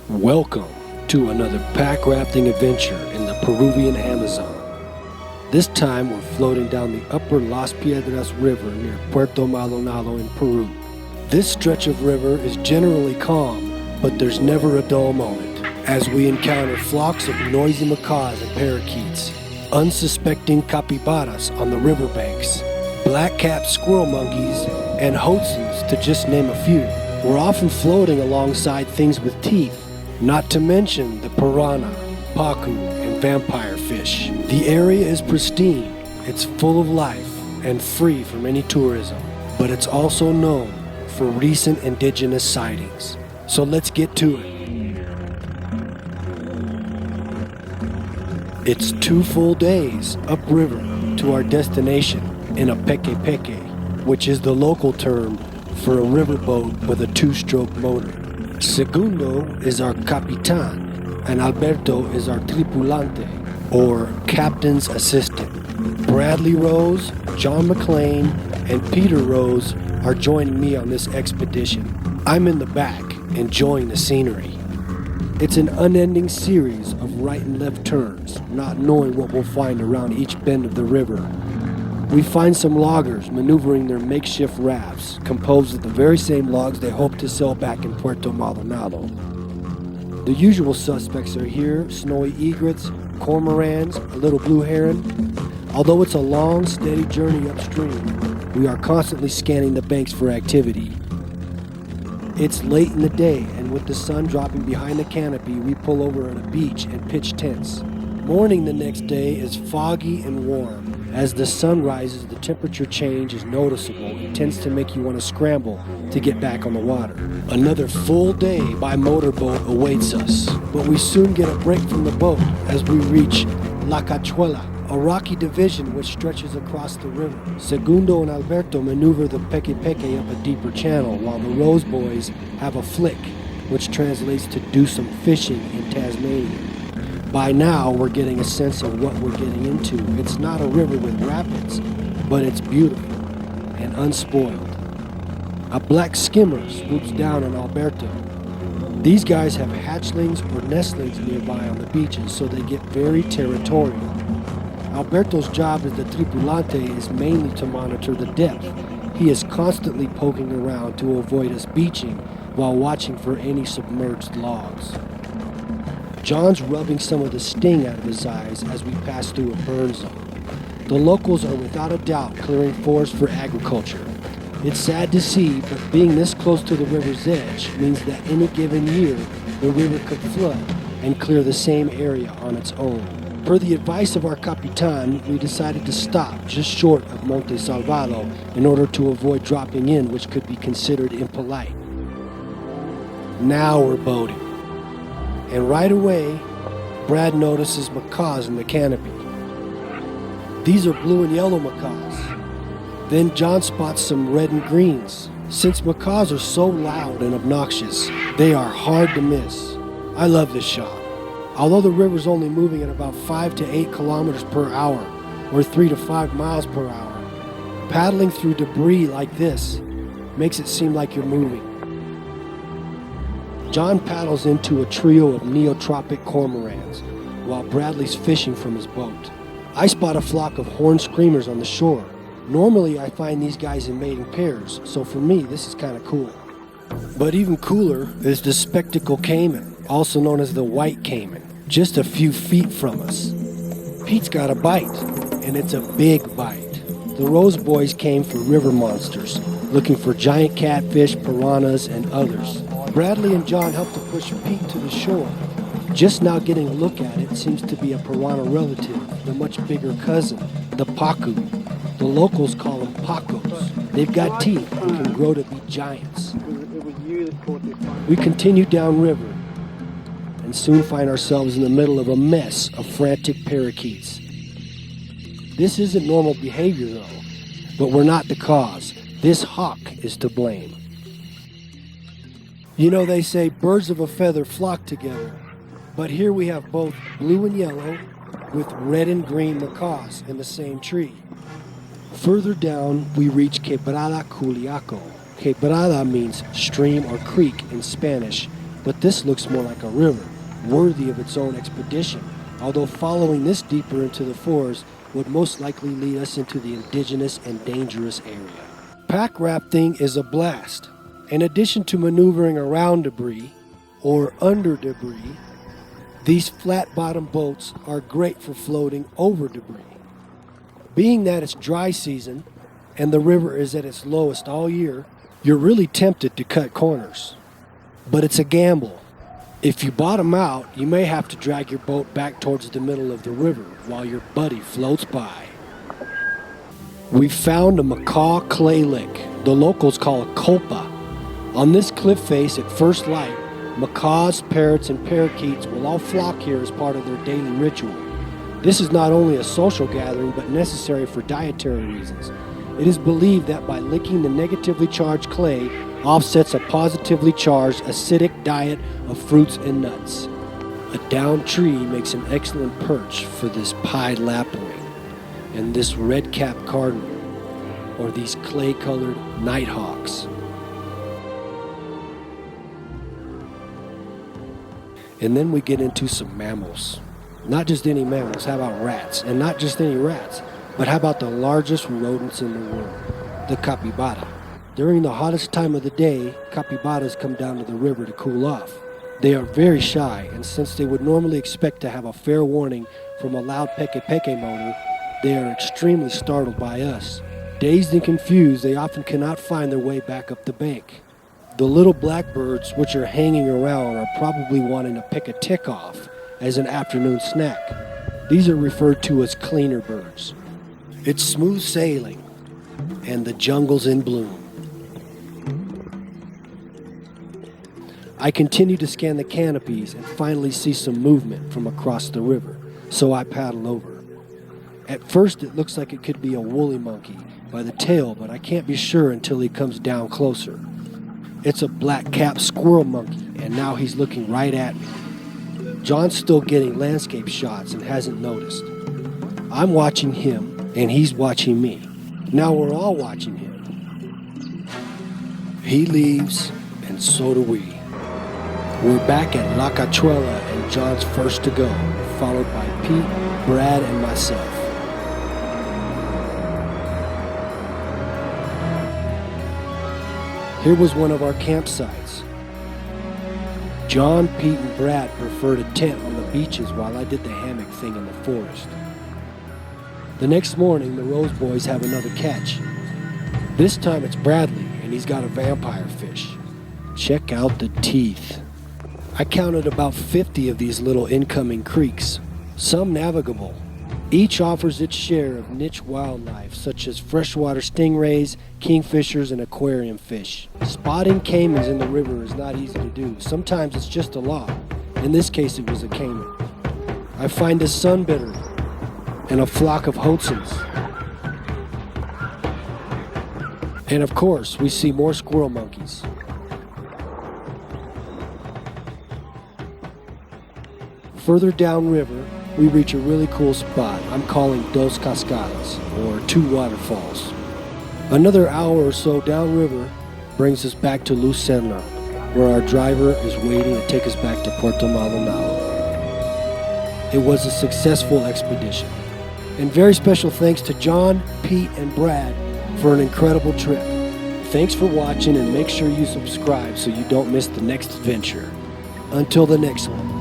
Welcome to another packrafting adventure in the Peruvian Amazon. This time we're floating down the upper Las Piedras River near Puerto Maldonado in Peru. This stretch of river is generally calm, but there's never a dull moment, as we encounter flocks of noisy macaws and parakeets, unsuspecting capybaras on the riverbanks, black-capped squirrel monkeys, and Hoatzins, to just name a few. We're often floating alongside things with teeth, not to mention the piranha, Pacu, and vampire fish. The area is pristine, it's full of life, and free from any tourism. But it's also known for recent indigenous sightings. So let's get to it. It's 2 full days upriver to our destination in a peque, which is the local term for a riverboat with a 2-stroke motor. Segundo is our capitan, and Alberto is our tripulante, or captain's assistant. Bradley Rose, John McLean, and Peter Rose are joining me on this expedition. I'm in the back, enjoying the scenery. It's an unending series of right and left turns, not knowing what we'll find around each bend of the river. We find some loggers maneuvering their makeshift rafts, composed of the very same logs they hope to sell back in Puerto Maldonado. The usual suspects are here: snowy egrets, cormorants, a little blue heron. Although it's a long, steady journey upstream, we are constantly scanning the banks for activity. It's late in the day, and with the sun dropping behind the canopy, we pull over at a beach and pitch tents. Morning the next day is foggy and warm. As the sun rises, the temperature change is noticeable and tends to make you want to scramble to get back on the water. Another full day by motorboat awaits us, but we soon get a break from the boat as we reach La Cachuela, a rocky division which stretches across the river. Segundo and Alberto maneuver the peque up a deeper channel, while the Rose boys have a flick, which translates to do some fishing in Tasmania. By now, we're getting a sense of what we're getting into. It's not a river with rapids, but it's beautiful and unspoiled. A black skimmer swoops down on Alberto. These guys have hatchlings or nestlings nearby on the beaches, so they get very territorial. Alberto's job as the tripulante is mainly to monitor the depth. He is constantly poking around to avoid us beaching while watching for any submerged logs. John's rubbing some of the sting out of his eyes as we pass through a burn zone. The locals are without a doubt clearing forest for agriculture. It's sad to see, but being this close to the river's edge means that any given year, the river could flood and clear the same area on its own. Per the advice of our capitan, we decided to stop just short of Monte Salvado in order to avoid dropping in, which could be considered impolite. Now we're boating. And right away, Brad notices macaws in the canopy. These are blue and yellow macaws. Then John spots some red and greens. Since macaws are so loud and obnoxious, they are hard to miss. I love this shot. Although the river's only moving at about 5 to 8 kilometers per hour, or 3 to 5 miles per hour, paddling through debris like this makes it seem like you're moving. John paddles into a trio of neotropic cormorants, while Bradley's fishing from his boat. I spot a flock of horned screamers on the shore. Normally I find these guys in mating pairs, so for me this is kind of cool. But even cooler is the spectacled Caiman, also known as the white Caiman, just a few feet from us. Pete's got a bite, and it's a big bite. The Rose boys came for river monsters, looking for giant catfish, piranhas, and others. Bradley and John helped to push Pete to the shore. Just now getting a look at it seems to be a piranha relative, the much bigger cousin, the Pacu. The locals call them Pacos. They've got teeth and can grow to be giants. We continue downriver and soon find ourselves in the middle of a mess of frantic parakeets. This isn't normal behavior though, but we're not the cause. This hawk is to blame. You know, they say birds of a feather flock together, but here we have both blue and yellow with red and green macaws in the same tree. Further down, we reach Quebrada Culiaco. Quebrada means stream or creek in Spanish, but this looks more like a river, worthy of its own expedition, although following this deeper into the forest would most likely lead us into the indigenous and dangerous area. Pack rafting is a blast. In addition to maneuvering around debris or under debris, these flat-bottom boats are great for floating over debris. Being that it's dry season and the river is at its lowest all year, you're really tempted to cut corners. But it's a gamble. If you bottom out, you may have to drag your boat back towards the middle of the river while your buddy floats by. We found a macaw clay lick, the locals call it colpa. On this cliff face at first light, macaws, parrots, and parakeets will all flock here as part of their daily ritual. This is not only a social gathering, but necessary for dietary reasons. It is believed that by licking the negatively charged clay offsets a positively charged acidic diet of fruits and nuts. A downed tree makes an excellent perch for this pied lapwing and this red-capped cardinal, or these clay-colored nighthawks. And then we get into some mammals. Not just any mammals, how about rats? And not just any rats, but how about the largest rodents in the world, the capybara. During the hottest time of the day, capybaras come down to the river to cool off. They are very shy, and since they would normally expect to have a fair warning from a loud peke-peke motor, they are extremely startled by us. Dazed and confused, they often cannot find their way back up the bank. The little blackbirds which are hanging around are probably wanting to pick a tick off as an afternoon snack. These are referred to as cleaner birds. It's smooth sailing, and the jungle's in bloom. I continue to scan the canopies and finally see some movement from across the river, so I paddle over. At first it looks like it could be a woolly monkey by the tail, but I can't be sure until he comes down closer. It's a black-capped squirrel monkey, and now he's looking right at me. John's still getting landscape shots and hasn't noticed. I'm watching him, and he's watching me. Now we're all watching him. He leaves, and so do we. We're back at La Cachuela, and John's first to go, followed by Pete, Brad, and myself. Here was one of our campsites. John, Pete, and Brad preferred a tent on the beaches while I did the hammock thing in the forest. The next morning, the Rose Boys have another catch. This time it's Bradley, and he's got a vampire fish. Check out the teeth. I counted about 50 of these little incoming creeks, some navigable. Each offers its share of niche wildlife, such as freshwater stingrays, kingfishers, and aquarium fish. Spotting caimans in the river is not easy to do. Sometimes it's just a log. In this case, it was a caiman. I find a sunbitter and a flock of Hoatzins. And of course, we see more squirrel monkeys. Further downriver, we reach a really cool spot I'm calling Dos Cascadas, or two waterfalls. Another hour or so downriver brings us back to Lucerna, where our driver is waiting to take us back to Puerto Maldonado. It was a successful expedition, and very special thanks to John, Pete, and Brad for an incredible trip. Thanks for watching, and make sure you subscribe so you don't miss the next adventure. Until the next one.